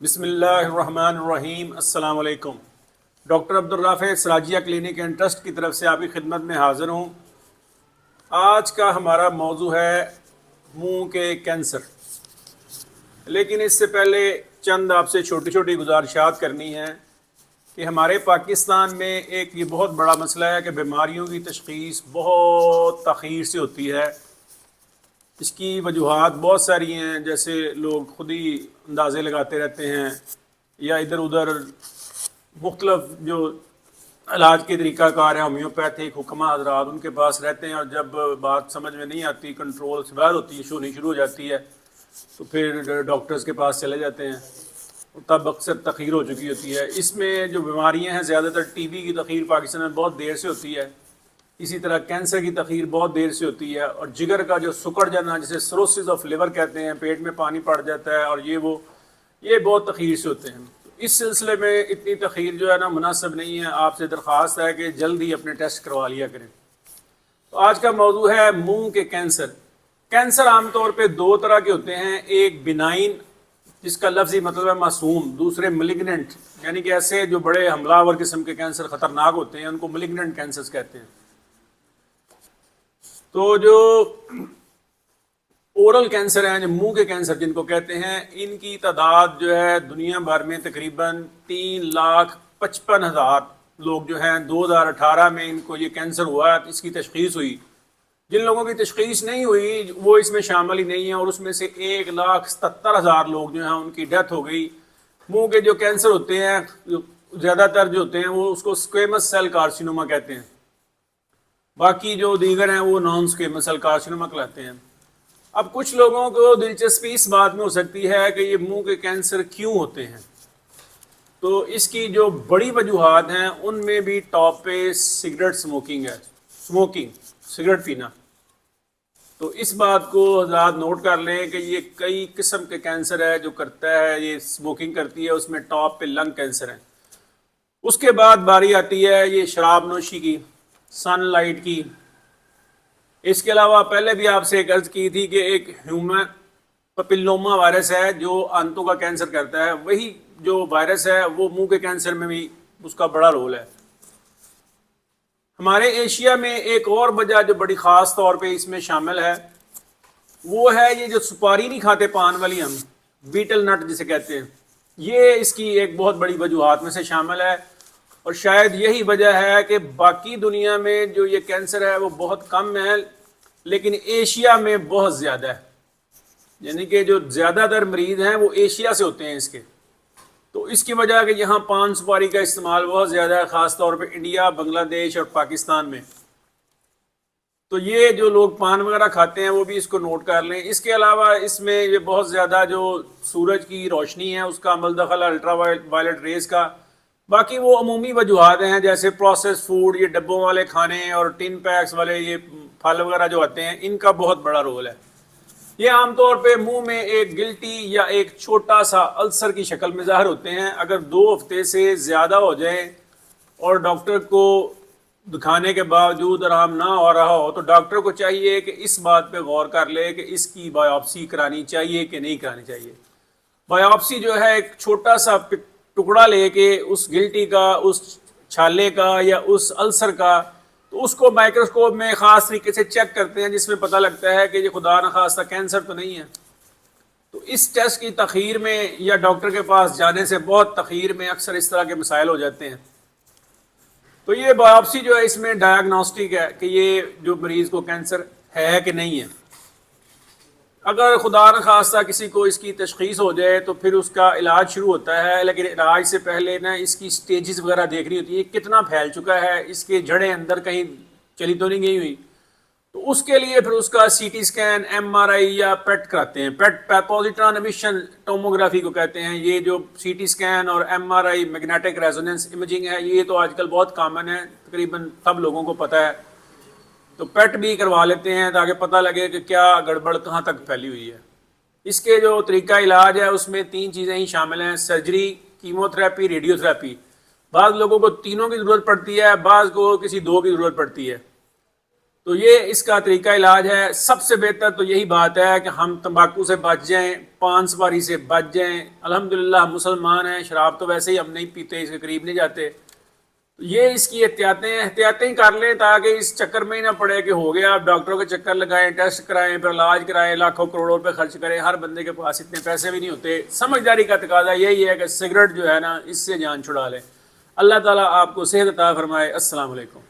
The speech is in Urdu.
بسم اللہ الرحمن الرحیم۔ السلام علیکم۔ Doctor Abdul Rafay Sirajia clinic and trust کی طرف سے آپ کی خدمت میں حاضر ہوں۔ آج کا ہمارا موضوع ہے منہ کے کینسر، لیکن اس سے پہلے چند آپ سے چھوٹی چھوٹی گزارشات کرنی ہیں کہ ہمارے پاکستان میں ایک یہ بہت بڑا مسئلہ ہے کہ بیماریوں کی تشخیص بہت تاخیر سے ہوتی ہے۔ اس کی وجوہات بہت ساری ہیں، جیسے لوگ خود ہی اندازے لگاتے رہتے ہیں یا ادھر ادھر مختلف جو علاج کے طریقہ کار ہیں ہومیوپیتھک حکمہ حضرات ان کے پاس رہتے ہیں، اور جب بات سمجھ میں نہیں آتی، کنٹرول سے باہر ہوتی ہے، ہونی شروع ہو جاتی ہے، تو پھر ڈاکٹرز کے پاس چلے جاتے ہیں، تب اکثر تاخیر ہو چکی ہوتی ہے۔ اس میں جو بیماریاں ہیں، زیادہ تر ٹی بی کی تاخیر پاکستان میں بہت دیر سے ہوتی ہے، اسی طرح کینسر کی تاخیر بہت دیر سے ہوتی ہے، اور جگر کا جو سکڑ جانا جسے سروسز آف لیور کہتے ہیں، پیٹ میں پانی پڑ جاتا ہے، اور یہ بہت تاخیر سے ہوتے ہیں۔ اس سلسلے میں اتنی تاخیر جو ہے نا مناسب نہیں ہے۔ آپ سے درخواست ہے کہ جلد ہی اپنے ٹیسٹ کروا لیا کریں۔ تو آج کا موضوع ہے منہ کے کینسر۔ کینسر عام طور پہ دو طرح کے ہوتے ہیں، ایک بنائن جس کا لفظی مطلب ہے معصوم، دوسرے ملیگننٹ، یعنی کہ ایسے جو بڑے حملہ آور قسم کے کینسر خطرناک ہوتے ہیں ان کو ملیگننٹ کینسرز کہتے ہیں۔ تو جو اورل کینسر ہیں، جو منہ کے کینسر جن کو کہتے ہیں، ان کی تعداد جو ہے دنیا بھر میں تقریباً 3,55,000 لوگ جو ہیں 2018 میں ان کو یہ کینسر ہوا، اس کی تشخیص ہوئی۔ جن لوگوں کی تشخیص نہیں ہوئی وہ اس میں شامل ہی نہیں ہیں، اور اس میں سے 1,77,000 لوگ جو ہیں ان کی ڈیتھ ہو گئی۔ منہ کے جو کینسر ہوتے ہیں زیادہ تر جو ہوتے ہیں وہ اس کو سکویمس سیل کارسینوما کہتے ہیں، باقی جو دیگر ہیں وہ نان سکویمس سیل کارسینوما کہلاتے ہیں۔ اب کچھ لوگوں کو دلچسپی اس بات میں ہو سکتی ہے کہ یہ منہ کے کینسر کیوں ہوتے ہیں، تو اس کی جو بڑی وجوہات ہیں ان میں بھی ٹاپ پہ سگریٹ اسموکنگ ہے، سگریٹ پینا۔ تو اس بات کو حضرات نوٹ کر لیں کہ یہ کئی قسم کے کینسر ہے جو کرتا ہے، یہ اسموکنگ کرتی ہے، اس میں ٹاپ پہ لنگ کینسر ہے۔ اس کے بعد باری آتی ہے یہ شراب نوشی کی، سن لائٹ کی۔ اس کے علاوہ پہلے بھی آپ سے ایک عرض کی تھی کہ ایک ہیومن پپیلوما وائرس ہے جو آنتوں کا کینسر کرتا ہے، وہی جو وائرس ہے وہ منہ کے کینسر میں بھی اس کا بڑا رول ہے۔ ہمارے ایشیا میں ایک اور وجہ جو بڑی خاص طور پہ اس میں شامل ہے وہ ہے یہ جو سپاری نہیں کھاتے پان والی، ہم بیٹل نٹ جسے کہتے ہیں، یہ اس کی ایک بہت بڑی وجوہات میں سے شامل ہے، اور شاید یہی وجہ ہے کہ باقی دنیا میں جو یہ کینسر ہے وہ بہت کم ہے، لیکن ایشیا میں بہت زیادہ ہے، یعنی کہ جو زیادہ تر مریض ہیں وہ ایشیا سے ہوتے ہیں اس کے۔ تو اس کی وجہ کہ یہاں پان سپاری کا استعمال بہت زیادہ ہے، خاص طور پہ انڈیا، بنگلہ دیش اور پاکستان میں۔ تو یہ جو لوگ پان وغیرہ کھاتے ہیں وہ بھی اس کو نوٹ کر لیں۔ اس کے علاوہ اس میں یہ بہت زیادہ جو سورج کی روشنی ہے اس کا عمل دخل، الٹرا وائلٹ ریز کا، باقی وہ عمومی وجوہات ہیں جیسے پروسیس فوڈ، یہ ڈبوں والے کھانے اور ٹن پیکس والے یہ پھل وغیرہ جو آتے ہیں، ان کا بہت بڑا رول ہے۔ یہ عام طور پہ منہ میں ایک گلٹی یا ایک چھوٹا سا السر کی شکل میں ظاہر ہوتے ہیں۔ اگر 2 ہفتے سے زیادہ ہو جائیں اور ڈاکٹر کو دکھانے کے باوجود آرام نہ ہو رہا ہو تو ڈاکٹر کو چاہیے کہ اس بات پہ غور کر لے کہ اس کی بایوپسی کرانی چاہیے کہ نہیں کرانی چاہیے۔ بایوپسی جو ہے ایک چھوٹا سا ٹکڑا لے کے اس گلٹی کا، اس چھالے کا یا اس السر کا، تو اس کو مائکروسکوپ میں خاص طریقے سے چیک کرتے ہیں، جس میں پتہ لگتا ہے کہ یہ خدا نخواستہ کینسر تو نہیں ہے۔ تو اس ٹیسٹ کی تاخیر میں یا ڈاکٹر کے پاس جانے سے بہت تاخیر میں اکثر اس طرح کے مسائل ہو جاتے ہیں۔ تو یہ بایوپسی جو ہے اس میں ڈائگنوسٹک ہے کہ یہ جو مریض کو کینسر ہے کہ نہیں ہے۔ اگر خدا نخواستہ کسی کو اس کی تشخیص ہو جائے تو پھر اس کا علاج شروع ہوتا ہے، لیکن علاج سے پہلے نا اس کی سٹیجز وغیرہ دیکھنی ہوتی ہے، کتنا پھیل چکا ہے، اس کے جڑیں اندر کہیں چلی تو نہیں گئی ہوئی۔ تو اس کے لیے پھر اس کا C T scan, M R I یا پیٹ کراتے ہیں۔ پیٹ پوزیٹرون امیشن ٹوموگرافی کو کہتے ہیں۔ یہ جو سی ٹی اسکین اور ایم آر آئی میگنیٹک ریزوننس امیجنگ ہے، یہ تو آج کل بہت کامن ہے، تقریباً سب لوگوں کو پتہ ہے۔ تو پیٹ بھی کروا لیتے ہیں تاکہ پتہ لگے کہ کیا گڑبڑ کہاں تک پھیلی ہوئی ہے۔ اس کے جو طریقہ علاج ہے اس میں 3 چیزیں ہی شامل ہیں: surgery, chemo therapy, radio therapy. بعض لوگوں کو تینوں کی ضرورت پڑتی ہے، بعض کو کسی 2 کی ضرورت پڑتی ہے۔ تو یہ اس کا طریقہ علاج ہے. سب سے بہتر تو یہی بات ہے کہ ہم تمباکو سے بچ جائیں، پان سپاری سے بچ جائیں. الحمدللہ مسلمان ہیں، شراب تو ویسے ہی ہم نہیں پیتے، اس کے قریب نہیں جاتے. یہ اس کی احتیاطیں کر لیں تاکہ اس چکر میں ہی نہ پڑے کہ ہو گیا آپ ڈاکٹروں کے چکر لگائیں، ٹیسٹ کرائیں، پھر علاج کرائیں، لاکھوں کروڑوں روپے خرچ کریں. ہر بندے کے پاس اتنے پیسے بھی نہیں ہوتے. سمجھداری کا تقاضا یہی ہے کہ سگریٹ جو ہے نا اس سے جان چھڑا لیں. اللہ تعالیٰ آپ کو صحت عطا فرمائے. السلام علیکم.